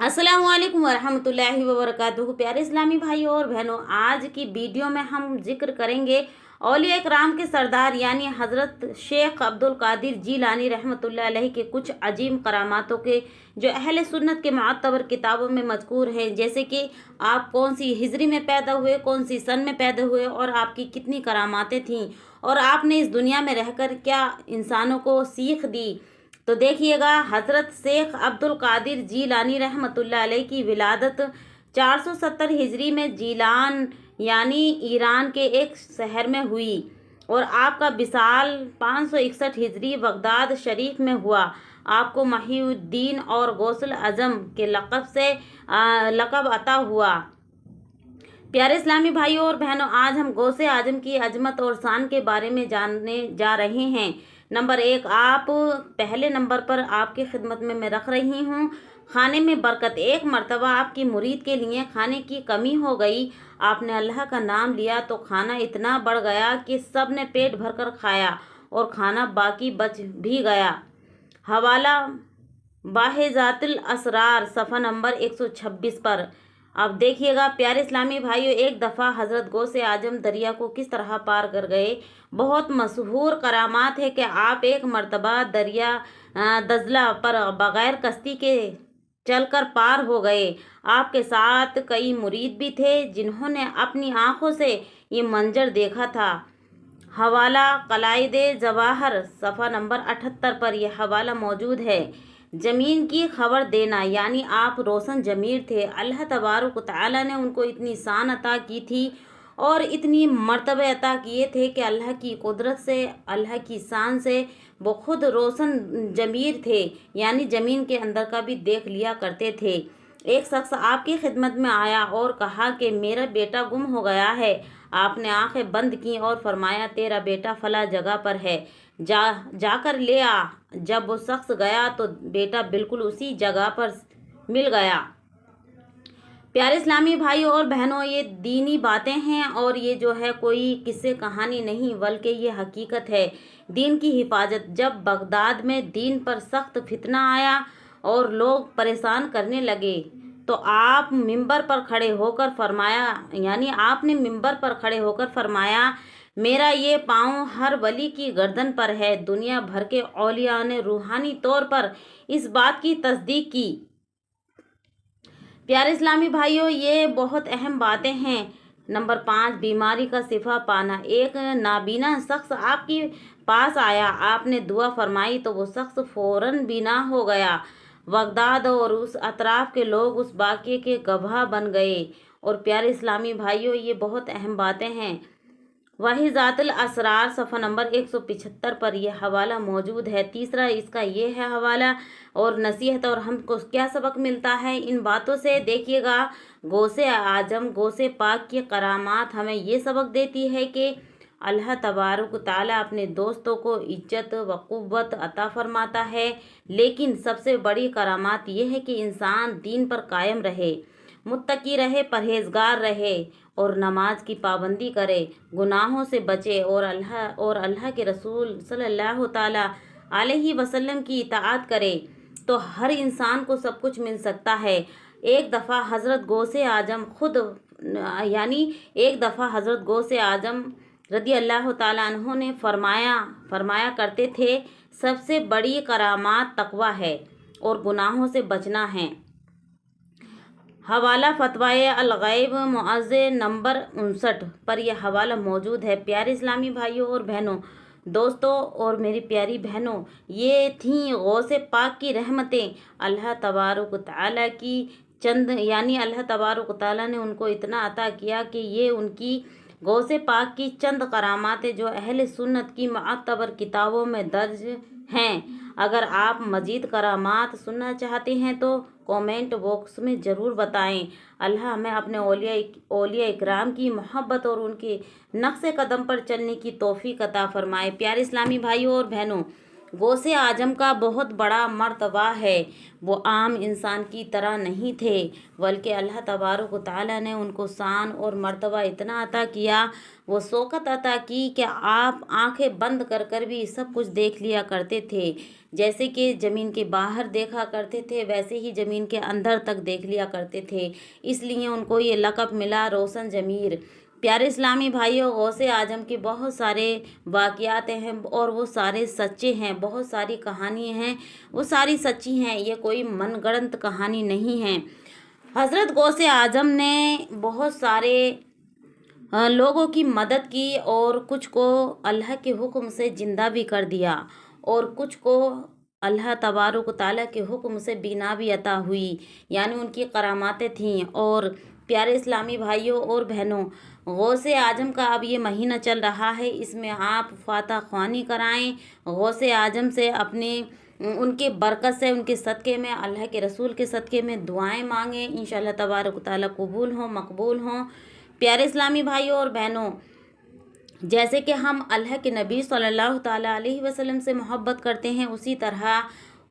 अस्सलामुअलैकुम वरहमतुल्लाहि वबरकातुहू। प्यारे इस्लामी भाइयों और बहनों, आज की वीडियो में हम जिक्र करेंगे औलिया इकराम के सरदार यानी हज़रत शेख अब्दुल कादिर जीलानी रहमतुल्लाह अलैह के कुछ अजीम करामातों के, जो अहले सुन्नत के मुअत्तबर किताबों में मज़कूर हैं। जैसे कि आप कौन सी हिजरी में पैदा हुए, कौन सी सन में पैदा हुए और आपकी कितनी करामातें थीं और आपने इस दुनिया में रहकर क्या इंसानों को सीख दी। तो देखिएगा, हज़रत शेख अब्दुल कादिर जीलानी रहमतुल्लाह अलैह की विलादत 470 हिजरी में जीलान यानी ईरान के एक शहर में हुई और आपका विसाल 561 हिजरी बगदाद शरीफ में हुआ। आपको महिउद्दीन और गौसुल आजम के लक़ब से लक़ब अता हुआ। प्यारे इस्लामी भाइयों और बहनों, आज हम गौसे आजम की अजमत और शान के बारे में जानने जा रहे हैं। नंबर 1, आप पहले नंबर पर आपकी खिदमत में मैं रख रही हूँ खाने में बरकत। एक मर्तबा आपकी मुरीद के लिए खाने की कमी हो गई। आपने अल्लाह का नाम लिया तो खाना इतना बढ़ गया कि सब ने पेट भरकर खाया और खाना बाकी बच भी गया। हवाला बाहिजातुल असरार सफ़ा नंबर 126 पर। अब देखिएगा प्यारे इस्लामी भाइयों, एक दफ़ा हज़रत गौसे आजम दरिया को किस तरह पार कर गए। बहुत मशहूर करामात है कि आप एक मर्तबा दरिया दजला पर बग़ैर कश्ती के चलकर पार हो गए। आपके साथ कई मुरीद भी थे जिन्होंने अपनी आँखों से ये मंजर देखा था। हवाला कलाइदे जवाहर सफ़ा नंबर 78 पर यह हवाला मौजूद है। ज़मीन की खबर देना यानी आप रोशन ज़मीर थे। अल्लाह तबारक व तआला ने उनको इतनी शान अता की थी और इतनी मर्तबे अता किए थे कि अल्लाह की कुदरत से, अल्लाह की शान से वो खुद रोशन ज़मीर थे, यानी ज़मीन के अंदर का भी देख लिया करते थे। एक शख्स आपकी खिदमत में आया और कहा कि मेरा बेटा गुम हो गया है। आपने आंखें बंद की और फरमाया, तेरा बेटा फला जगह पर है, जाकर ले आ। जब वो शख्स गया तो बेटा बिल्कुल उसी जगह पर मिल गया। प्यारे इस्लामी भाइयों और बहनों, ये दीनी बातें हैं और ये जो है कोई किस्से कहानी नहीं बल्कि ये हकीकत है। दीन की हिफाजत। जब बगदाद में दीन पर सख्त फितना आया और लोग परेशान करने लगे तो आप मिंबर पर खड़े होकर फरमाया, यानी आपने मिंबर पर खड़े होकर फरमाया, मेरा ये पाँव हर वली की गर्दन पर है। दुनिया भर के औलिया ने रूहानी तौर पर इस बात की तस्दीक की। प्यारे इस्लामी भाइयों, ये बहुत अहम बातें हैं। नंबर 5, बीमारी का शिफा पाना। एक नाबीना शख्स आपके पास आया, आपने दुआ फरमाई तो वो शख्स फ़ौरन बीना हो गया। बगदाद और उस अतराफ़ के लोग उस वाक़ये के गवाह बन गए। और प्यारे इस्लामी भाइयों, ये बहुत अहम बातें हैं। वाहिजातुल असरार सफ़ा नंबर 175 पर यह हवाला मौजूद है। तीसरा इसका ये है हवाला और नसीहत, और हमको क्या सबक मिलता है इन बातों से। देखिएगा, गौसे आजम गौसे पाक की करामात हमें ये सबक देती है कि अल्लाह तबारक ताला अपने दोस्तों को इज्जत व क़ुव्वत अता फरमाता है, लेकिन सबसे बड़ी करामात यह है कि इंसान दीन पर कायम रहे, मुत्तकी रहे, परहेजगार रहे और नमाज की पाबंदी करे, गुनाहों से बचे और अल्लाह के रसूल सल्लल्लाहु ताला अलैहि वसल्लम की इताअत करे, तो हर इंसान को सब कुछ मिल सकता है। एक दफ़ा हज़रत गौसे आजम खुद एक दफ़ा हज़रत गौसे आजम रदी अल्लाह ताला अन्हु ने फरमाया करते थे, सबसे बड़ी करामात तकवा है और गुनाहों से बचना है। हवाला फतवाए अलगैब मुअज़्ज़ नंबर 59 पर यह हवाला मौजूद है। प्यारे इस्लामी भाइयों और बहनों, दोस्तों और मेरी प्यारी बहनों, ये थीं गौसे पाक की रहमतें। अल्लाह तबारक तआला की अल्लाह तबारक तआला ने उनको इतना अता किया कि ये उनकी गौसे पाक की चंद करामातें जो अहले सुन्नत की मुअत्तबर किताबों में दर्ज हैं। अगर आप मज़ीद करामात सुनना चाहते हैं तो कमेंट बॉक्स में ज़रूर बताएं। अल्लाह हमें अपने औलिया इकराम की मोहब्बत और उनके नक्शे कदम पर चलने की तौफीक अता फरमाए। प्यारे इस्लामी भाइयों और बहनों, गौसे आजम का बहुत बड़ा मर्तबा है। वो आम इंसान की तरह नहीं थे, बल्कि अल्लाह तबारक व तआला ने उनको शान और मर्तबा इतना अता किया, वो शौकत अता की कि आप आंखें बंद कर कर भी सब कुछ देख लिया करते थे। जैसे कि ज़मीन के बाहर देखा करते थे, वैसे ही ज़मीन के अंदर तक देख लिया करते थे। इसलिए उनको ये लक़ब मिला रोशन ज़मीर। प्यारे इस्लामी भाइयों, गौसे आजम के बहुत सारे वाक़यात हैं और वो सारे सच्चे हैं। बहुत सारी कहानियाँ हैं, वो सारी सच्ची हैं, ये कोई मनगढ़ंत कहानी नहीं है। हज़रत गौसे आजम ने बहुत सारे लोगों की मदद की और कुछ को अल्लाह के हुक्म से ज़िंदा भी कर दिया और कुछ को अल्लाह तबारक व तआला के हुक्म से बीना भी अता हुई, यानी उनकी करामातें थीं। और प्यारे इस्लामी भाइयों और बहनों, गौसे आजम का अब ये महीना चल रहा है, इसमें आप फातह ख्वानी कराएं, गौसे आजम से अपने उनके बरकत से, उनके सदक़े में, अल्लाह के रसूल के सदक़े में दुआएं मांगें, इंशाअल्लाह तबारक व तआला कबूल हों, मकबूल हों। प्यारे इस्लामी भाइयों और बहनों, जैसे कि हम अल्लाह के नबी सल्लल्लाहु ताला अलैहि वसल्लम से मोहब्बत करते हैं, उसी तरह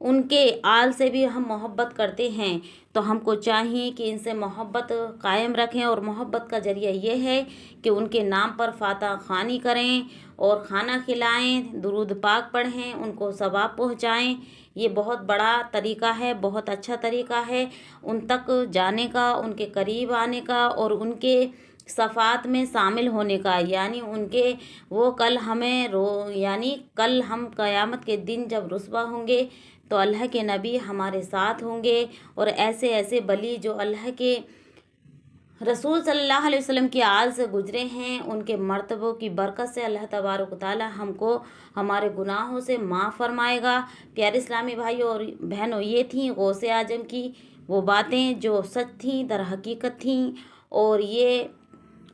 उनके आल से भी हम मोहब्बत करते हैं। तो हमको चाहिए कि इनसे मोहब्बत कायम रखें और मोहब्बत का ज़रिया ये है कि उनके नाम पर फातह ख़्वानी करें और खाना खिलाएं, दुरूद पाक पढ़ें, उनको सवाब पहुँचाएँ। ये बहुत बड़ा तरीक़ा है, बहुत अच्छा तरीक़ा है उन तक जाने का, उनके करीब आने का और उनके सफ़ात में शामिल होने का। यानी उनके वो कल हमें यानी कल हम क़यामत के दिन जब रुस्वा होंगे तो अल्लाह के नबी हमारे साथ होंगे और ऐसे ऐसे वली जो अल्लाह के रसूल सल्लल्लाहु अलैहि वसल्लम की आल से गुजरे हैं, उनके मर्तबों की बरकत से अल्लाह तबारक व तआला हमको हमारे गुनाहों से माफ़ फरमाएगा। प्यारे इस्लामी भाइयों और बहनों, ये थी गौसे आजम की वो बातें जो सच थीं, दर हकीकत थीं और ये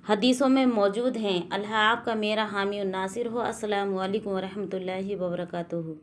हदीसों में मौजूद हैं। अल्लाह आपका मेरा हामी और नासिर हो। अस्सलामु अलैकुम व रहमतुल्लाहि व बरकातुहू।